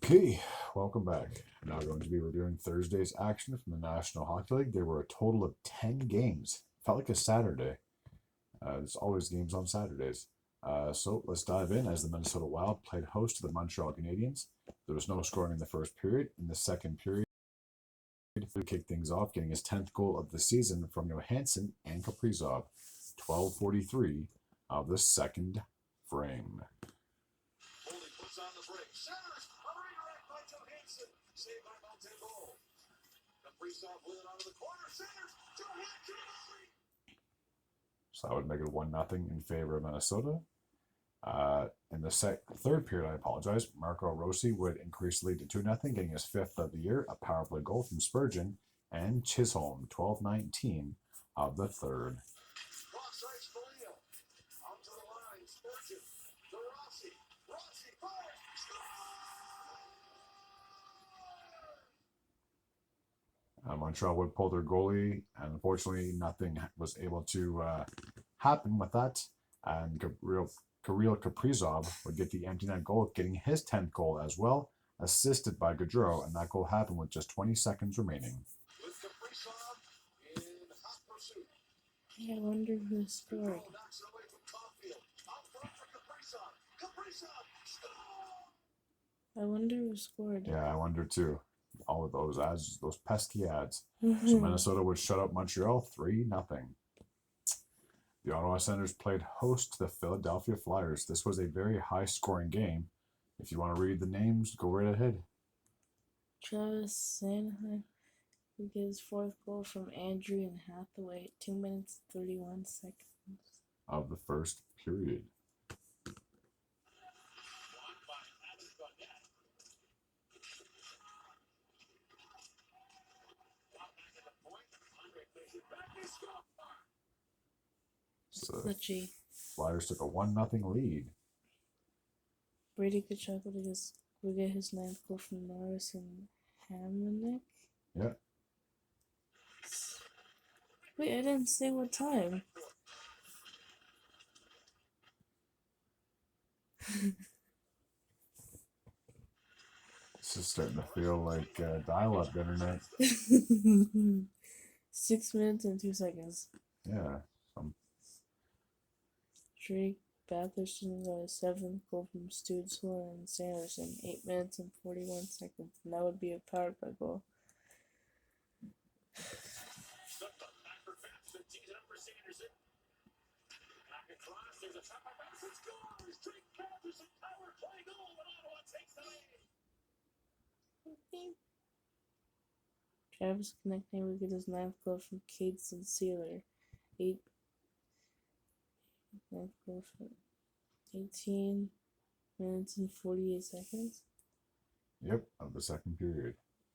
Okay, welcome back. Now going to be reviewing Thursday's action from the National Hockey League. There were a total of 10 games. Felt like a Saturday. There's always games on Saturdays. So let's dive in as the Minnesota Wild played host to the Montreal Canadiens. There was no scoring in the first period. In the second period, he kicked things off, getting his 10th goal of the season from Johansson and Kaprizov. 12:43 of the second frame. So that would make it 1-0 in favor of Minnesota. In the third period, I apologize, Marco Rossi would increase the lead to 2-0, getting his 5th of the year, a power play goal from Spurgeon and Chisholm, 12:19 of the third. Montreal would pull their goalie, and unfortunately, nothing was able to happen with that. And Kirill Kaprizov would get the empty net goal, getting his 10th goal as well, assisted by Gaudreau, and that goal happened with just 20 seconds remaining. I wonder who scored. Yeah, I wonder too. All of those ads, those pesky ads. So Minnesota would shut out Montreal 3-0. The Ottawa Senators played host to the Philadelphia Flyers. This was a very high-scoring game. If you want to read the names, go right ahead. Travis Sanheim who gets his 4th goal from Andrew and Hathaway at 2 minutes 31 seconds of the first period. So Flyers took a 1-0 lead. Brady Kachuk will get his 9th goal from Norris and Hamonic. Yeah. Wait, I didn't say what time. This is starting to feel like dial-up internet. 6 minutes and 2 seconds. Yeah. Drake Batherson got a 7th goal from Stutzler and Sanderson, 8 minutes and 41 seconds, and that would be a power play goal. Travis Konechny would get his 9th goal from Cates and Sealer, 9th goal from 18 minutes and 48 seconds. Yep, of the second period.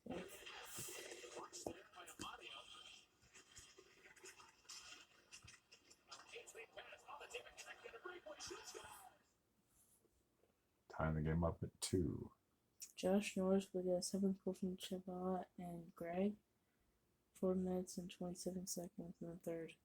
Okay. Tying the game up at 2. Josh Norris would get a 7th goal from Chabot and Greg, 4 minutes and 27 seconds in the third.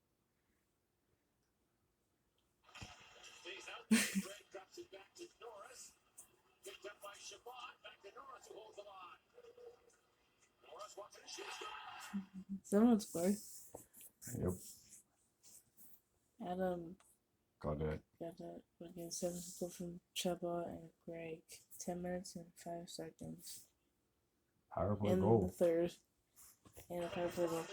Someone scored. Yep. Adam got it. Would get a 7th goal from Chabot and Greg, 10 minutes and 5 seconds. Power play in goal. The third. And a power play goal.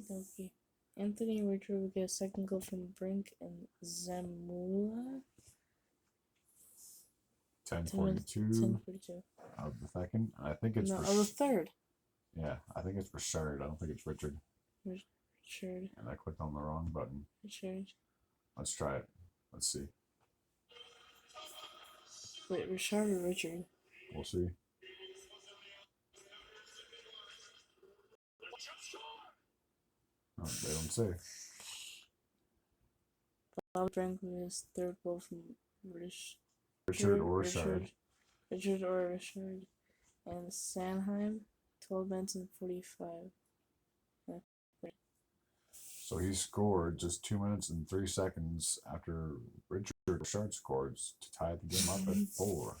Okay. Anthony Richard will get a 2nd goal from Brink and Zamula. 10:42 of the second. I think it's the third. Yeah, I think it's Richard. I don't think it's Richard. Richard. And I clicked on the wrong button. Richard. Let's try it. Let's see. Wait, Richard or Richard? We'll see. Oh, they don't say. Bob Frank with his 3rd goal from Richard or Richard. Richard or Richard. And Sanheim, 12 minutes and 45. So he scored just 2 minutes and 3 seconds after Richard Sharp scores to tie the game up at 4.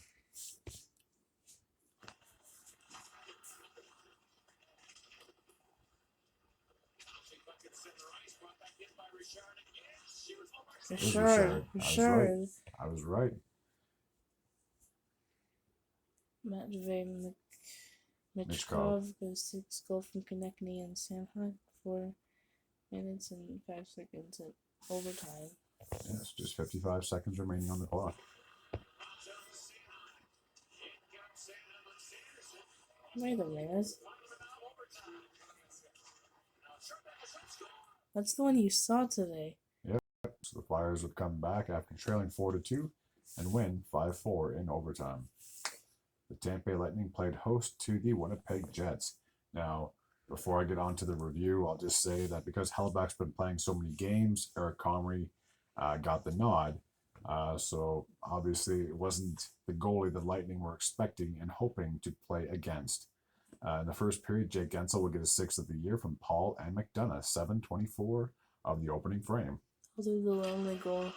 Richard. I was right. Matvey Michkov goes 6 goal from Konechny and Sanheim. 4 minutes and 5 seconds in overtime. Yes, just 55 seconds remaining on the clock. Wait a minute. That's the one you saw today. Yep. So the Flyers would come back after trailing 4-2 and win 5-4 in overtime. The Tampa Bay Lightning played host to the Winnipeg Jets. Now, before I get on to the review, I'll just say that because Hellebuyck's been playing so many games, Eric Comrie got the nod. So obviously it wasn't the goalie the Lightning were expecting and hoping to play against. In the first period, Jake Gensel will get his 6th of the year from Paul and McDonough, 7:24 of the opening frame. I'll do the lonely goal.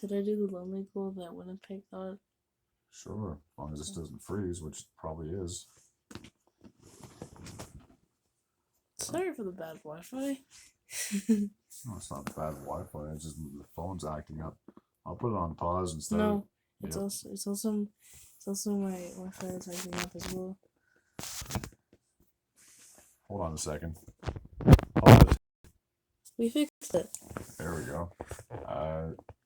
Could I do the lonely goal that Winnipeg got? Sure, as long as this doesn't freeze, which it probably is. Sorry for the bad Wi-Fi. No, it's not bad Wi-Fi. It's just the phone's acting up. I'll put it on pause instead. No, it's also my Wi-Fi is acting up as well. Hold on a second. Pause. We fixed it. There we go.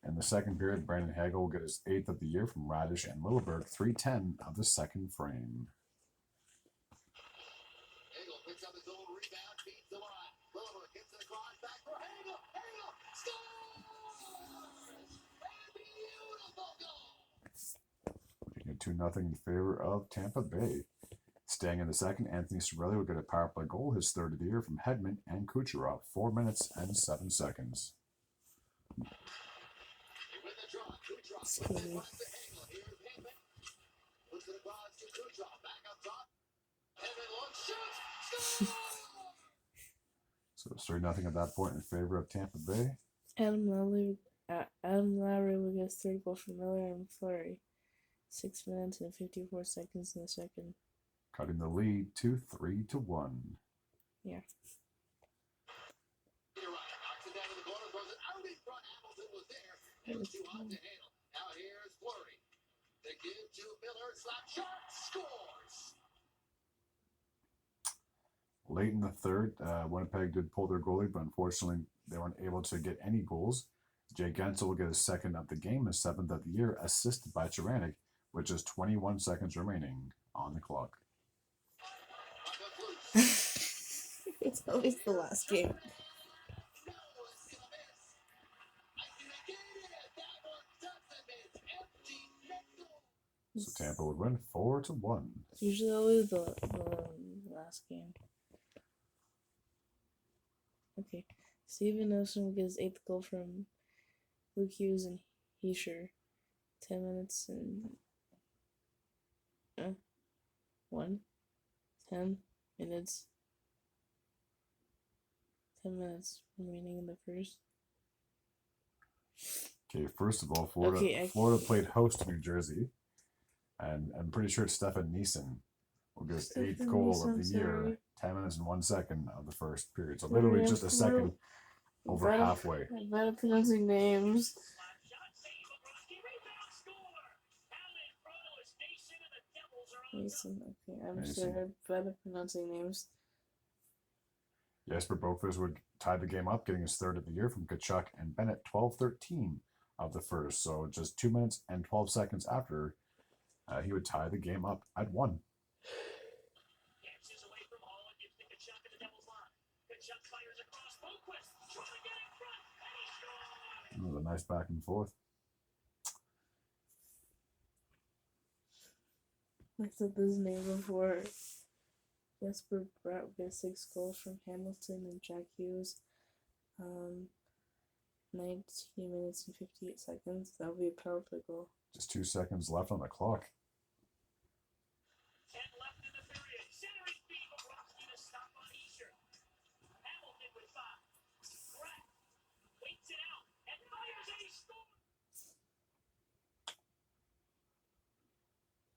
In the second period, Brandon Hagel will get his 8th of the year from Radish and Littleberg, 3:10 of the second frame. Hagel picks up his own rebound, beats the line. Littleberg gets to the cross, back for Hagel. Hagel scores! A beautiful goal! 2-0 in favor of Tampa Bay. Staying in the second, Anthony Cirelli will get a power play goal, his 3rd of the year from Hedman and Kucherov, 4 minutes and 7 seconds. Excuse me. So it's 3-0 at that point in favor of Tampa Bay. Adam Lowry will get his 3rd goal from Miller and Fleury. 6 minutes and 54 seconds in the second. Cutting the lead to 3-1. Yeah. It's too hot to handle. Now here's Fleury. The give to Miller. Slap shot. Scores. Late in the third, Winnipeg did pull their goalie, but unfortunately they weren't able to get any goals. Jay Gensel will get his 2nd of the game, his 7th of the year, assisted by Chiranik, with just 21 seconds remaining on the clock. It's always the last game. So Tampa would win 4-1. It's usually always the last game. Okay. Steven Nelson will get his 8th goal from Luke Hughes and Heischer. 10 minutes and 10 minutes. 10 minutes remaining in the first. Okay, first of all, Florida played host to New Jersey. And I'm pretty sure Stefan Neeson will get his 8th goal of the year, 10 minutes and 1 second of the first period. So literally just a second over halfway. I'm bad at pronouncing names. Neeson, okay, I'm sorry, I'm bad at pronouncing names. Jesper Boqvist would tie the game up, getting his 3rd of the year from Kachuk and Bennett, 12:13 of the first. So just 2 minutes and 12 seconds after, he would tie the game up at 1. That was a nice back and forth. I said this name before. Jesper Bratt will get 6 goals from Hamilton and Jack Hughes. 19 minutes and 58 seconds. That would be a power play goal. Just 2 seconds left on the clock.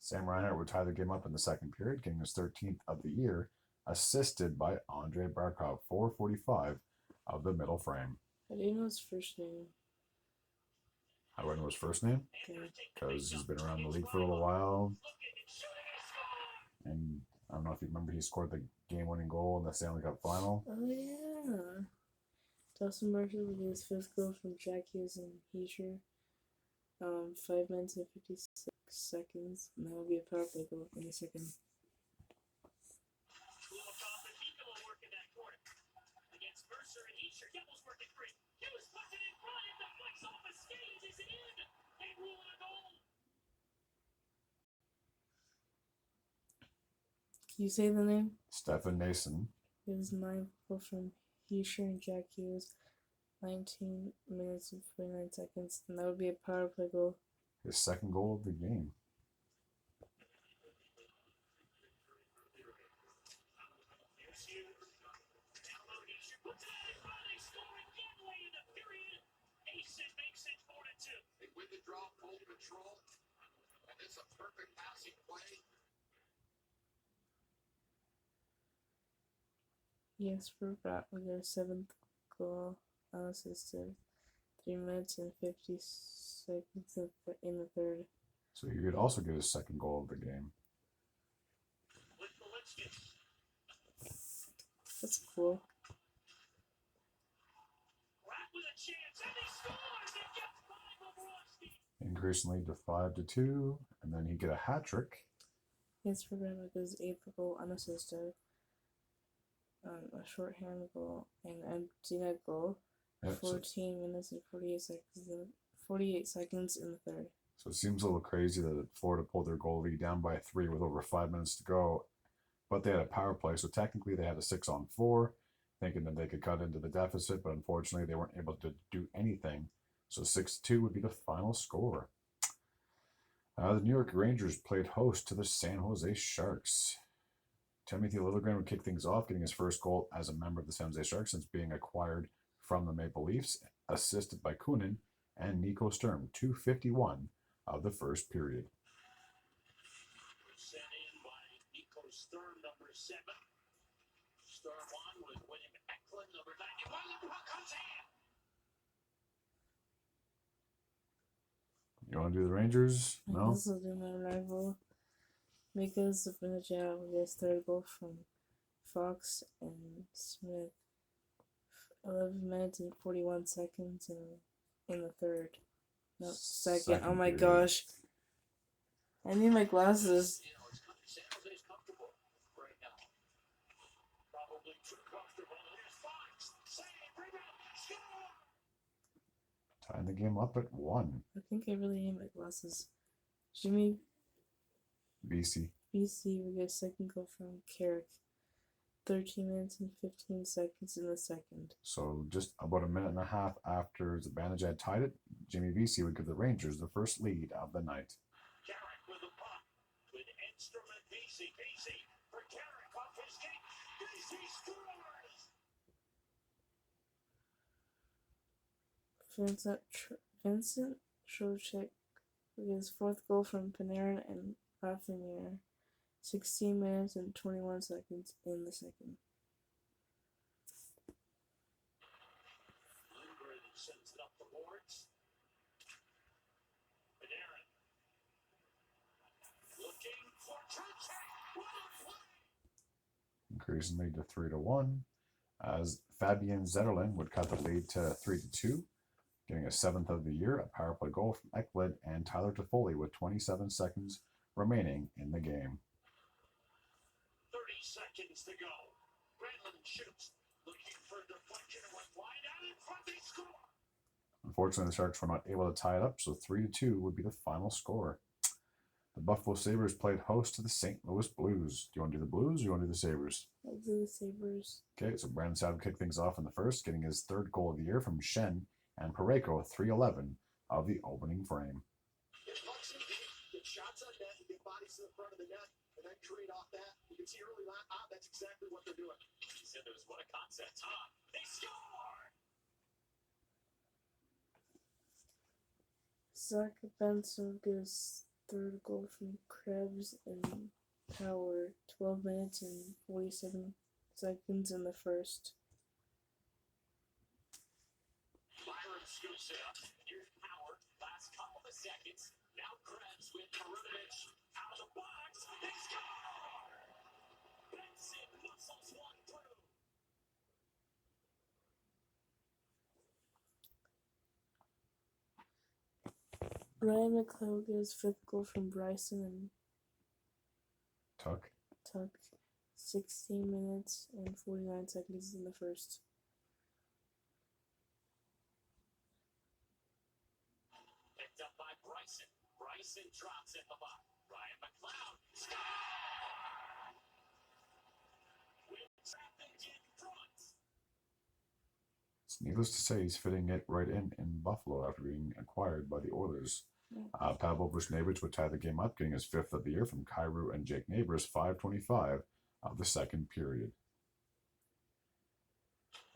Sam Reinhart would tie the game up in the second period, getting his 13th of the year, assisted by Andrei Barkov, 4:45 of the middle frame. I didn't know his first name. How do I know his first name? Because he's been around the league for a little while. And I don't know if you remember, he scored the game-winning goal in the Stanley Cup final. Oh, yeah. Dawson Mercer with his fifth goal from Jack Hughes and Heischer. 5 minutes and 56 seconds. And that will be a power play goal in a second. Can you say the name? Stefan Nason. It was 9 goal from Heischer and Jack Hughes. 19 minutes and 49 seconds. And that would be a power play goal. His second goal of the game. They win the draw, full control, and it's a perfect passing play. Yes, for that with their 7th goal unassisted. 3 minutes and 50 seconds in the third. So he could also get his second goal of the game. That's cool. Increasing lead to 5-2, and then he get a hat trick. Yes, for Brad with his 8th goal unassisted. A shorthand goal and empty net goal. Yep, 14 minutes and 48 seconds in the third. So it seems a little crazy that Florida pulled their goal lead down by 3 with over 5 minutes to go, but they had a power play, so technically they had a 6-on-4, thinking that they could cut into the deficit, but unfortunately they weren't able to do anything. So 6-2 would be the final score. The New York Rangers played host to the San Jose Sharks. Timothy Littlegram would kick things off, getting his first goal as a member of the San Jose Sharks since being acquired from the Maple Leafs, assisted by Kunin and Nico Sturm, 2:51 of the first period. Sent in by Nico Sturm, number 7. Sturm on with William Eklund, number 91. The puck comes in. You want to do the Rangers? No? This will do my rival. Mika Zibanejad with his 3rd goal from Fox and Smith. 11 minutes and 41 seconds in the third. No, second. Oh my gosh. I need my glasses. San Jose's comfortable right now. Probably too comfortable. Here's Fox. Save, rebound, score! Tying the game up at 1. I think I really need my glasses. Jimmy BC. BC with his 2nd goal from Carrick. 13 minutes and 15 seconds in the second. So just about a minute and a half after Zibanejad tied it, Jimmy Vesey would give the Rangers the first lead of the night. Carrick with the puck. With instrument Vesey. Vesey for Carrick off his skate. Vesey scores! Vincent Trocheck with his 4th goal from Panarin and Lafreniere. 16 minutes and 21 seconds in the second. Lindgren sends it up the boards. Panarin looking for Trocheck. Increasing lead to 3-1, as Fabian Zetterlund would cut the lead to 3-2, getting a 7th of the year, a power play goal from Eklund and Tyler Toffoli with 27 seconds remaining in the game. 30 seconds to go. Granlund shoots. Looking for deflection and went wide out in front. They score. Unfortunately, the Sharks were not able to tie it up, so 3-2 would be the final score. The Buffalo Sabres played host to the St. Louis Blues. Do you want to do the Blues or do you want to do the Sabres? I'll do the Sabres. Okay, so Brandon Saad would kick things off in the first, getting his 3rd goal of the year from Shen and Parayko, 3:11 of the opening frame. Get pucks in deep, get shots on net, get bodies to the front of the net, and then trade off that. You can see early on, that's exactly what they're doing. He said there was what a concept, huh? They score! Zach Benson gives third goal from Krebs and Power. 12 minutes and 47 seconds in the first. Byron scoops it up. Here's Power. Last couple of seconds. Now Krebs with Marunovich out of the box. They score! Benson muscles one through. Ryan McLeod gets fifth goal from Bryson and Tuck. Tuck. 16 minutes and 49 seconds in the first. Picked up by Bryson. Bryson drops at the bottom. Ryan McLeod. Score! With traffic in front. It's needless to say, he's fitting it right in Buffalo after being acquired by the Oilers. Pavel Buchnevich would tie the game up, getting his fifth of the year from Kyrou and Jake Neighbors, 5:25 of the second period.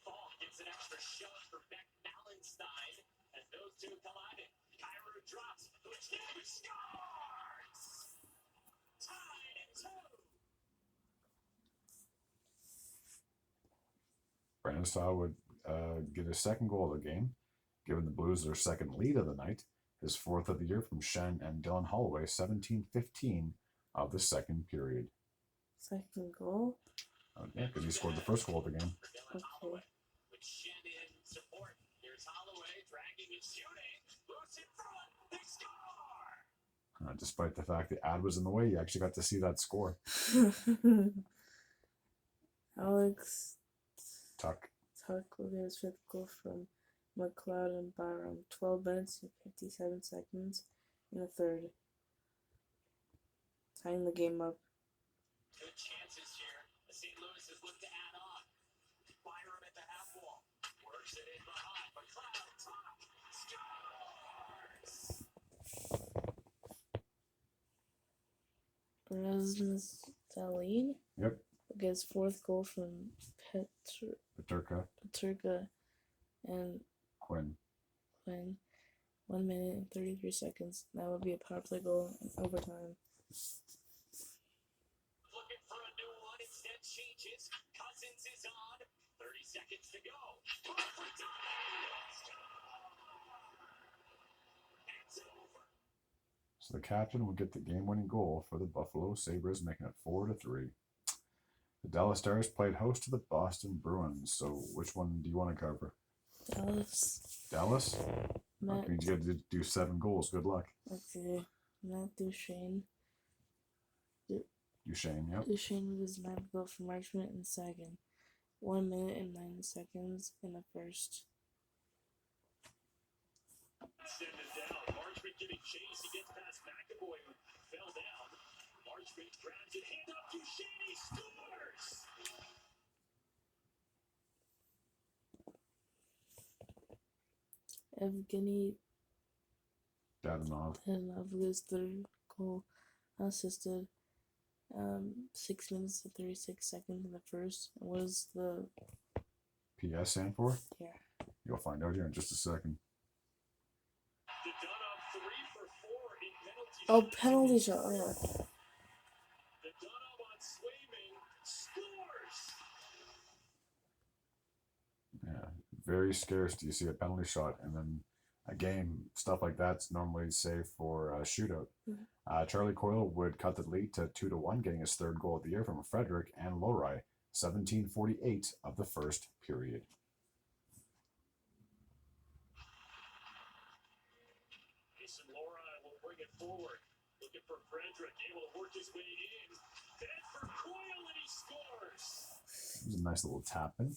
Fall gets an extra shot for Beck Allenstein as those two collided. Kyrou drops. Buchnevich scores! Tied at 2. Brandon Stahl would get his second goal of the game, giving the Blues their second lead of the night, his fourth of the year from Shen and Dylan Holloway, 17:15 of the second period. Second goal? Yeah, because he scored the first goal of the game. Dylan Holloway with Shen in support. Here's Holloway dragging and shooting. Loose in front. They score! Despite the fact the ad was in the way, you actually got to see that score. Alex Tuck. Tuck will get his fifth goal from McLeod and Byram. 12 minutes and 57 seconds in the third. Tying the game up. Good chances here. The St. Louis has looked to add on. Byram at the half wall. Works it in behind. McLeod top. Scores! Brezhnev Yep. gets fourth goal from Peterka. and Quinn. 1 minute and 33 seconds. That would be a power play goal in overtime. Looking for a new one. Instead changes. Cousins is on. 30 seconds to go. It's over. So the captain would get the game-winning goal for the Buffalo Sabres, making it 4-3. The Dallas Stars played host to the Boston Bruins. So which one do you want to cover? Dallas. That means you got to do 7 goals. Good luck. Okay. Matt Duchene. Duchene, yep. Duchene was 9th goal from Marchment in second. 1 minute and 9 seconds in the first. Send it down. Marchment giving chase. He gets past McAvoy, who fell down. Marchment grabs it. Hand up to Duchene. He scores! Evgeny Dadonov. his third goal assisted. 6 minutes and 36 seconds in the first. What is the PS stand for? Yeah. You'll find out here in just a second. Oh, penalty shot. Oh. The Dunham on Swayman scores! Yeah, very scarce do you see a penalty shot, and then a game, stuff like that's normally safe for a shootout. Charlie Coyle would cut the lead to 2-1, getting his third goal of the year from Frederick and Lowry, 17:48 of the first period. Mason Lowry will bring it forward. Looking for Frederick, able to work his way in. Then for Coyle, and he scores! It was a nice little tap in.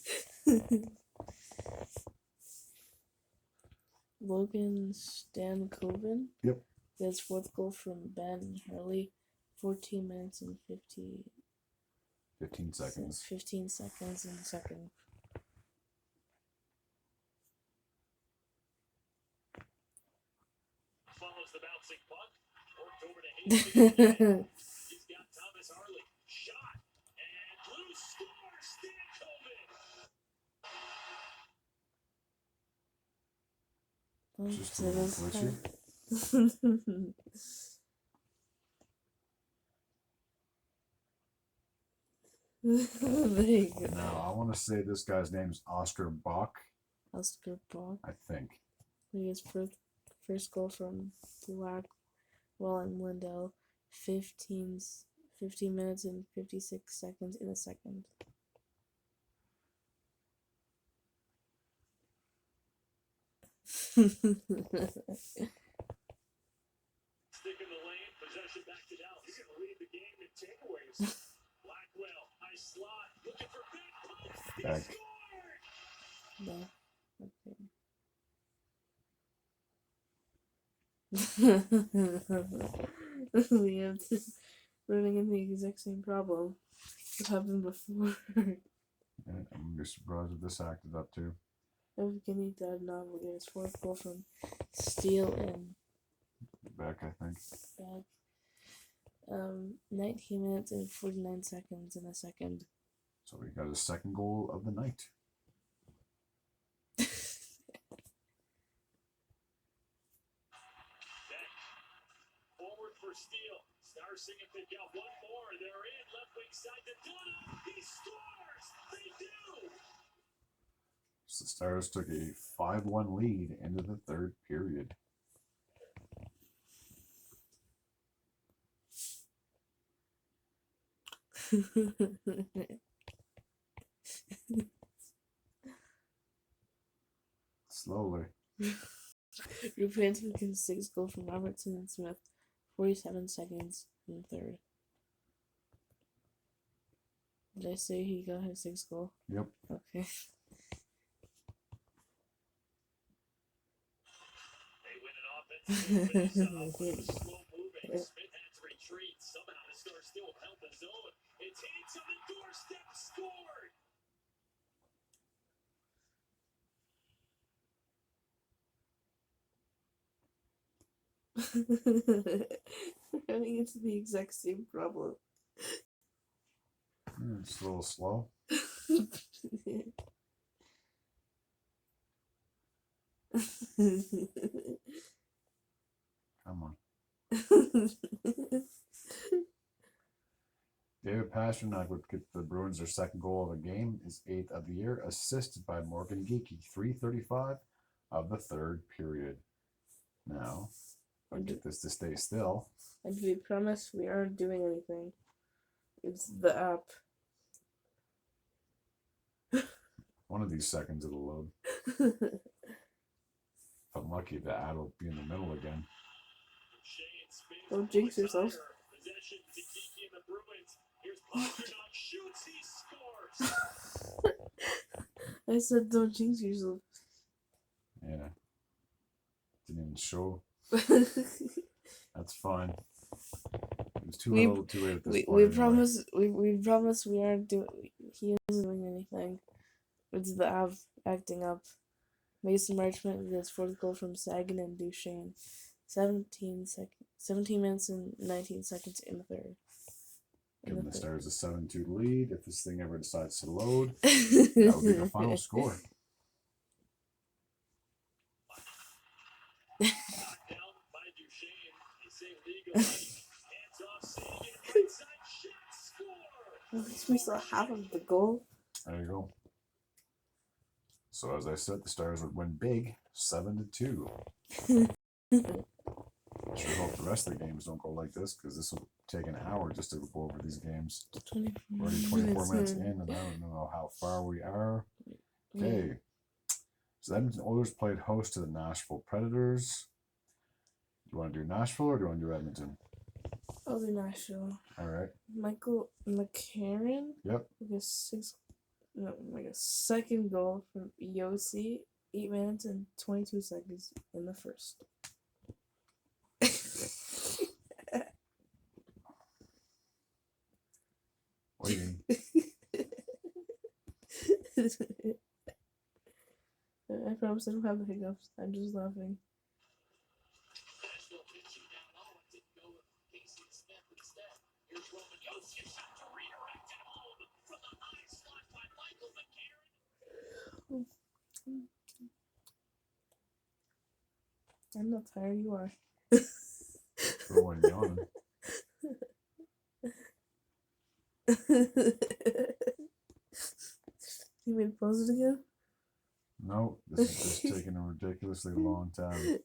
Logan Stankoven. Yep. Gets fourth goal from Ben Hurley. 14 minutes and 15 seconds. 15 seconds in the second. Follows the bouncing puck. Worked over to Hastings. He's got Thomas Harley. Shot. And Blue scores. Stankoven. Just a little glitchy. There you go. Now, I want to say this guy's name is Oscar Bach, Oscar Ball. I think. He gets first goal from Blackwell and Lindell. 15 minutes and 56 seconds in a second. Stick in the lane, possession back to Dallas. He's going to lead the game in takeaways. Blackwell, nice slot, looking for big post. He Back. scored! No. Okay. We have running into the exact same problem. What happened before? Yeah, I'm going to be surprised if this acted up too. Evgeny Dadonov will get his fourth goal from Steele and Back, I think. back. 19 minutes and 49 seconds in a second. So we got his second goal of the night. Forward for Steele. Stars singing they got one more. They're in left wing side to Dono. He scores! They do! So the Stars took a 5-1 lead into the third period. Slowly. Group Hansen gets 6 goals from Robertson and Smith. 47 seconds in the third. Did I say he got his 6th goal? Yep. Okay. They win it offensively. Slow moving. Smith had to retreat. Somehow the Stars still held the zone. It's Haynes on the doorstep. Scored! We're running into the exact same problem. It's a little slow. Come on. David Pastrnak would get the Bruins their second goal of the game, his 8th of the year, assisted by Morgan Geekie. 3:35 of the third period. Now, if I get this to stay still. And we promise we aren't doing anything. It's the app. One of these seconds it'll load. If I'm lucky, the ad will be in the middle again. Don't jinx yourself. Possession to Kiki and the Bruins. Here's Pastrnak, shoots, he scores. I said don't jinx yourself. Yeah. Didn't even show. That's fine. It was too little, too late at this point. We anyway. promise we aren't doing. He isn't doing anything. It's the app acting up. Mason Marchment gets 4th goal from Sagan and Duchesne. 17 minutes and 19 seconds in the third. Giving the Stars a 7-2 lead. If this thing ever decides to load, that would be the final score. Knocked down by Duchesne. They say legal. Hands off Sagan. Right side shot. Score. At least we saw half of the goal. There you go. So as I said, the Stars would win big, 7-2. Sure hope the rest of the games don't go like this, because this will take an hour just to go over these games. 24 We're already 24 minutes in, and I don't know how far we are. Okay. So the Edmonton Oilers played host to the Nashville Predators. Do you want to do Nashville or do you want to do Edmonton? I'll do Nashville. All right. Michael McCarron. Yep. Like a second goal from Yossi. 8 minutes and 22 seconds in the first. Waiting. I promise I don't have the hiccups. I'm just laughing. Nashville pitching down low. It didn't go with Casey and Smith instead. Here's Roman Yossi. Shot to redirect it home from the high slot by Michael McCarron. I'm not tired, you are. For one yawning. He made pause it again? No, this is just taking a ridiculously long time.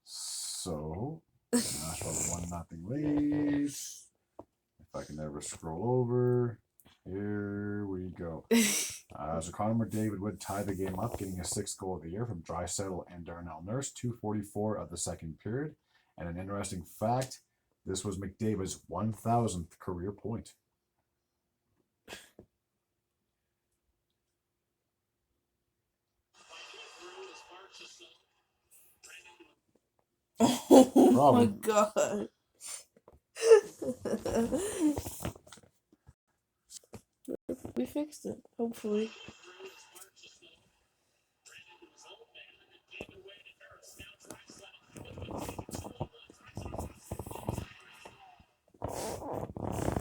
So, Nashville 1-0 lead. If I can ever scroll over. Here we go. So Connor McDavid would tie the game up, getting his 6th goal of the year from Draisaitl and Darnell Nurse, 2:44 of the second period. And an interesting fact, this was McDavid's 1,000th career point. Oh Probably. my god. We fixed it, hopefully.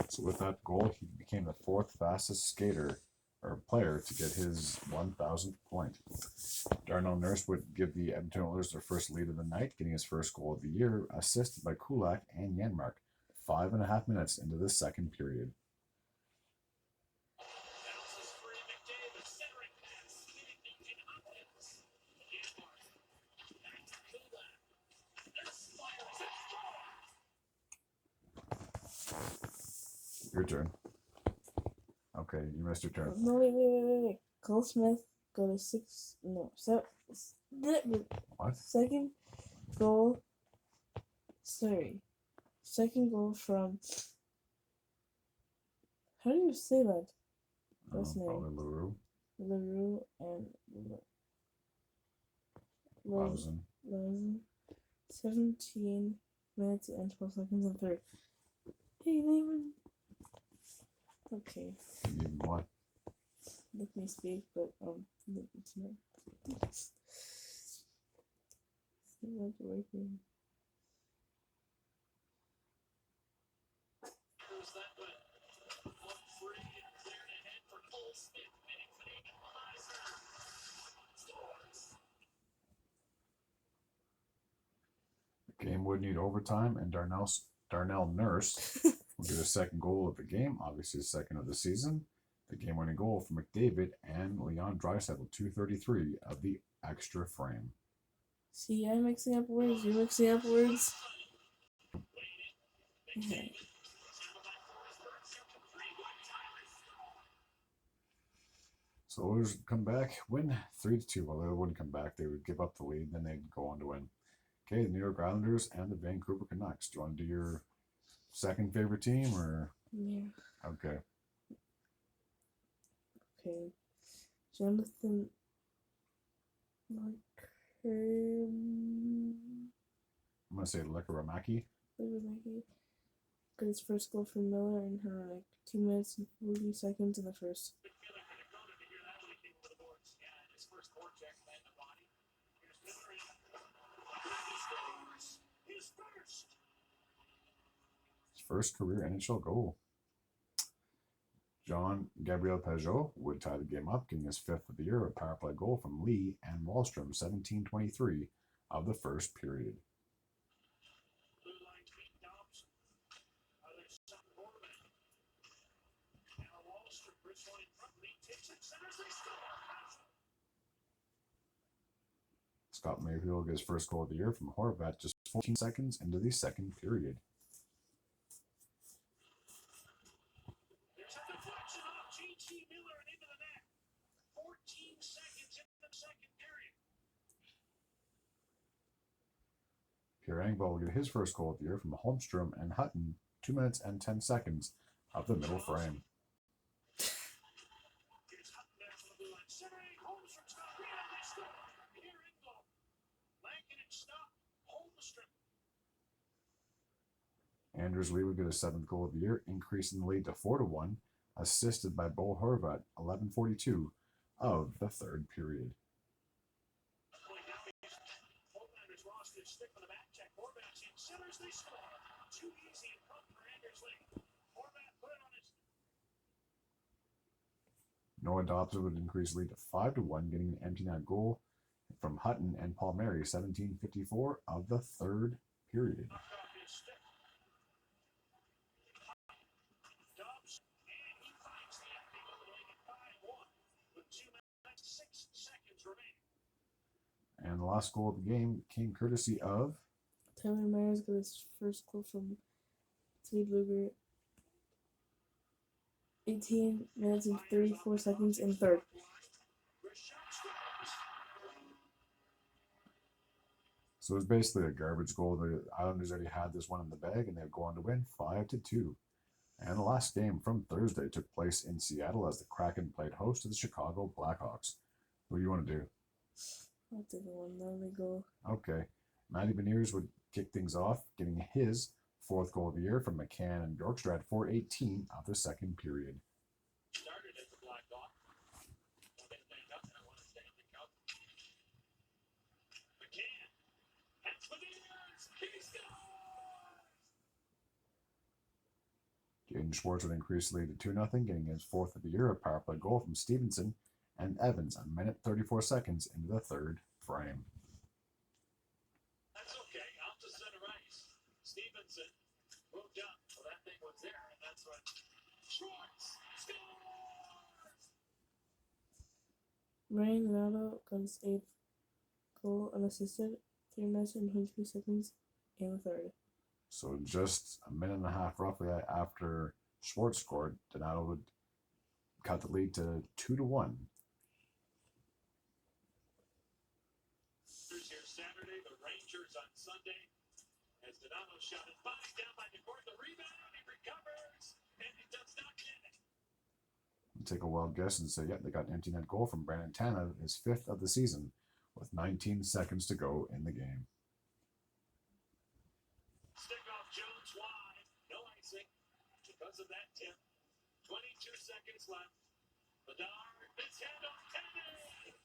So with that goal, he became the 4th fastest skater or player to get his 1,000th point. Darnell Nurse would give the Edmonton Oilers their first lead of the night, getting his first goal of the year, assisted by Kulak and Janmark, 5.5 minutes into the second period. Your turn. Okay, you missed your turn. No, wait. Cole Smith go to 6. No, What? Second goal. Sorry. Second goal from. How do you say that? What's name? Probably LaRue. LaRue and. Lawson. 17 minutes and 12 seconds and third. Hey, Neyman. Okay. You need one. Let me speak, but it's not. It's not working. The game would need overtime, and Darnell Nurse will get a second goal of the game, obviously the second of the season. The game-winning goal for McDavid and Leon Draisaitl, 2:33 of the extra frame. See, I'm mixing up words. You're mixing up words. Okay. So Oilers come back, win 3-2. Well, they wouldn't come back. They would give up the lead, then they'd go on to win. Okay, the New York Islanders and the Vancouver Canucks. Do you want to do your second favorite team or? Yeah. Okay. Okay. Jonathan. I'm going to say Lekaramaki. Got his first goal for Miller in her 2 minutes and 40 seconds in the first. His first career NHL goal. Jean-Gabriel Pageau would tie the game up, getting his 5th of the year, a power play goal from Lee and Wallstrom, 17:23 of the first period. Scott Mayfield gets his first goal of the year from Horvat just 14 seconds into the second period. Pierre Engvall will get his first goal of the year from Holmstrom and Hutton, 2 minutes and 10 seconds of the middle frame. Anders Lee would get his 7th goal of the year, increasing the lead to 4-1, assisted by Bo Horvat, 11:42 of the third period. Noah Dobson would increase the lead to 5-1, getting an empty net goal from Hutton and Palmieri, 17:54 of the third period. And the last goal of the game came courtesy of Taylor Myers got his first goal from Tweed Luger. 18 minutes and 34 seconds in third. So it was basically a garbage goal. The Islanders already had this one in the bag, and they'd go on to win 5-2. And the last game from Thursday took place in Seattle as the Kraken played host to the Chicago Blackhawks. What do you want to do? I'll take the 1-0 goal. Okay. Matty Beniers would kick things off, getting his fourth goal of the year from McCann and Bjorkstrad at 4:18 of the second period. Started as a Blackhawk. They up and won a Stanley Cup. McCann. That's for the ears. He scores! Jaden Schwartz would increase the lead to 2-0, getting his fourth of the year, a power play goal from Stevenson and Evans a minute 34 seconds into the third frame. That's okay. Out to center ice. Stevenson moved up. So that thing was there, and that's what Schwartz scores! Ryan Renato got his 8th goal unassisted. 3 minutes and 22 seconds in the third. So just a minute and a half roughly after Schwartz scored, Donato would cut the lead to 2-1. Here Saturday, the Rangers on Sunday. As Donato shot it by down by the court, the rebound, he recovers, and he does not get it. Take a wild guess and say, yep, they got an empty net goal from Brandon Tanev, his 5th of the season, with 19 seconds to go in the game. Stick off Jones wide, no icing because of that tip. 22 seconds left. Bedard, mishand on Tanev.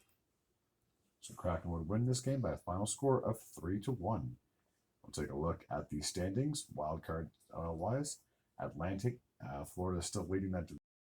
So Kraken would win this game by a final score of 3-1. We'll take a look at the standings, wild card wise. Atlantic, Florida is still leading that